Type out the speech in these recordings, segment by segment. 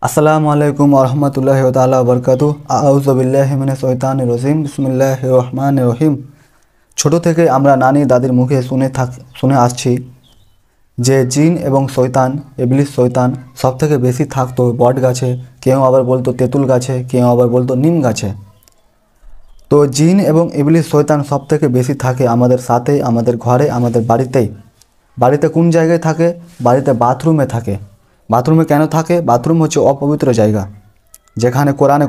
আসসালামু আলাইকুম ওয়া রাহমাতুল্লাহি ওয়া তাআলা ওয়া বারাকাতুহু। আউযু বিল্লাহি মিনাশ শাইতানির রাজিম। বিসমিল্লাহির রহমানির রহিম। ছোট থেকে আমরা নানি দাদির মুখে শুনে আসছি যে জিন এবং শয়তান, ইবলিস শয়তান সবথেকে বেশি থাকতো বট গাছে, কেউ আবার বলতো তেঁতুল গাছে, কেউ আবার বলতো নিম গাছে। তো জিন এবং ইবলিস শয়তান সবথেকে বেশি থাকে আমাদের সাথেই, আমাদের ঘরে, আমাদের বাড়িতেই। বাড়িতে কোন জায়গায় থাকে? বাড়িতে বাথরুমে থাকে। বাথরুমে কেন থাকে? বাথরুম হচ্ছে অপবিত্র জায়গা, যেখানে কোরআনে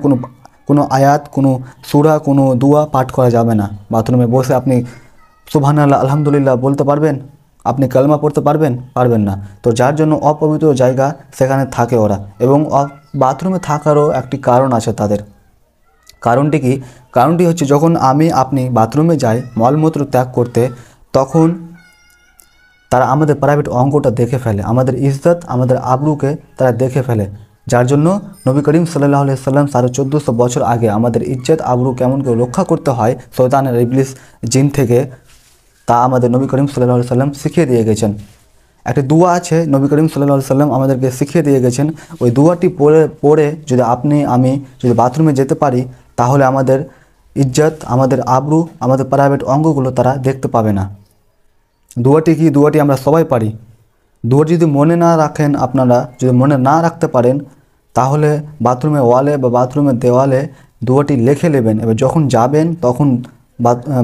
কোনো আয়াত, কোনো সূরা, কোনো দোয়া পাঠ করা যাবে না। বাথরুমে বসে আপনি সুবহানাল্লাহ, আলহামদুলিল্লাহ বলতে পারবেন? আপনি কালমা পড়তে পারবেন? পারবেন না। তো যার জন্য অপবিত্র জায়গা, সেখানে থাকে ওরা। এবং বাথরুমে থাকারও একটি কারণ আছে তাদের। কারণটি কি? কারণটি হচ্ছে যখন আপনি বাথরুমে যাই মলমূত্র ত্যাগ করতে, তখন তারা আমাদের প্রাইভেট অঙ্গটা দেখে ফেলে, আমাদের ইজ্জত, আমাদের আবরুকে তারা দেখে ফেলে। যার জন্য নবী করিম সাল্লাল্লাহু আলাইহি সাল্লাম 1450 বছর আগে আমাদের ইজ্জত আবরু কেমন করে রক্ষা করতে হয় শয়তানের, ইবলিস, জিন থেকে, তা আমাদের নবী করিম সাল্লাল্লাহু আলাইহি সাল্লাম শিখিয়ে দিয়ে গেছেন। একটি দোয়া আছে নবী করিম সাল্লাল্লাহু আলাইহি সাল্লাম আমাদেরকে শিখিয়ে দিয়ে গেছেন। ওই দোয়াটি পড়ে যদি আমি যদি বাথরুমে যেতে পারি, তাহলে আমাদের ইজ্জত, আমাদের আবরু, আমাদের প্রাইভেট অঙ্গগুলো তারা দেখতে পাবে না। দোয়াটি কি? দোয়াটি আমরা সবাই পারি। দোয়াটি যদি মনে না রাখেন, আপনারা যদি মনে না রাখতে পারেন, তাহলে বাথরুমের ওয়ালে বা বাথরুমের দেওয়ালে দোয়াটি লিখে নেবেন। এবার যখন যাবেন, তখন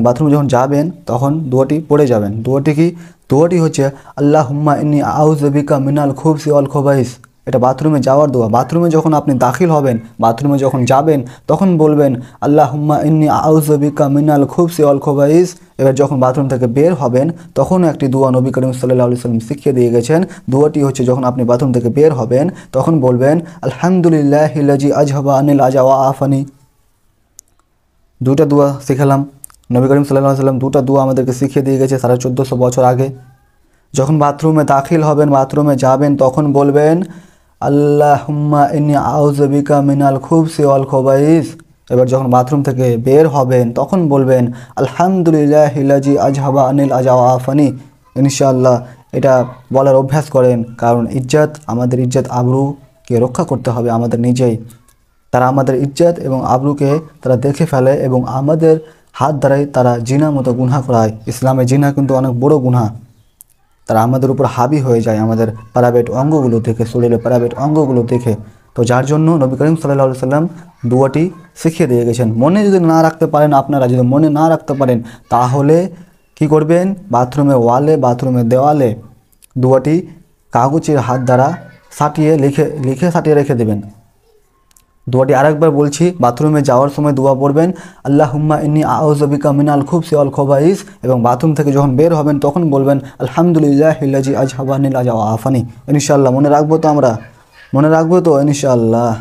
বাথরুমে যখন যাবেন, তখন দোয়াটি পড়ে যাবেন। দোয়াটি কি? দোয়াটি হচ্ছে আল্লাহুম্মা ইন্নী আউযু বিকা মিনাল খুবসি ওয়াল খবাইস। এটা বাথরুমে যাওয়ার দোয়া। বাথরুমে যখন আপনি দাখিল হবেন, বাথরুমে যখন যাবেন, তখন বলবেন আল্লাহুম্মা ইন্নী আউযু বিকা মিনাল খুবসি ওয়াল খবাইস। এবার যখন বাথরুম থেকে বের হবেন, তখন একটি দোয়া নবী করিম সাল্লাল্লাহু আলাইহি সাল্লাম শিখিয়ে দিয়ে গেছেন। দোয়াটি হচ্ছে যখন আপনি বাথরুম থেকে বের হবেন, তখন বলবেন আলহামদুলিল্লাহিল্লাযী আযহাবা আনিল আযা ওয়া আফানি। দুটা দোয়া শিখালাম। নবী করিম সাল্লাল্লাহু আলাইহি সাল্লাম দুটা দোয়া আমাদেরকে শিখিয়ে দিয়ে গেছে 1450 বছর আগে। যখন বাথরুমে দাখিল হবেন, বাথরুমে যাবেন, তখন বলবেন আল্লাহুম্মা ইন্নী আউযু বিকা মিনাল খুবসি ওয়াল খবাইস। এবার যখন বাথরুম থেকে বের হবেন, তখন বলবেন আলহামদুলিল্লাহিল্লাযী আযহাবা আনিল আযা ওয়া আফানি। ইনশাআল্লাহ এটা বলার অভ্যাস করেন, কারণ আমাদের ইজ্জত আবরুকে রক্ষা করতে হবে আমাদের নিজেই। তারা আমাদের ইজ্জত এবং আবরুকে তারা দেখে ফেলে, এবং আমাদের হাত দ্বারাই তারা জিনা মতো গুনাহ করায়। ইসলামে জিনা কিন্তু অনেক বড় গুনাহ। তারা আমাদের উপর হাবি হয়ে যায় আমাদের প্রাইভেট অঙ্গগুলো দেখে, শরীরের প্রাইভেট অঙ্গগুলো দেখে। তো যার জন্য নবী করিম সাল্লাল্লাহু আলাইহি সাল্লাম দোয়াটি শিখিয়ে দিয়ে গেছেন। মনে যদি না রাখতে পারেন, আপনারা যদি মনে না রাখতে পারেন, তাহলে কি করবেন? বাথরুমের ওয়ালে, বাথরুমের দেওয়ালে দোয়াটি কাগজের হাত দ্বারা লিখে সাটিয়ে রেখে দেবেন। দোয়াটি আরেকবার বলছি, বাথরুমে যাওয়ার সময় দোয়া পড়বেন আল্লাহুম্মা ইন্নী আউযু বিকা মিনাল খুবসি ওয়াল খবাইস, এবং বাথরুম থেকে যখন বের হবেন, তখন বলবেন আলহামদুলিল্লাহিল্লাযী আযহাবা আনিল আযা ওয়া আফানি। ইনশাআল্লাহ মনে রাখবো তো? আমরা মনে রাখবো তো ইনশাআল্লাহ।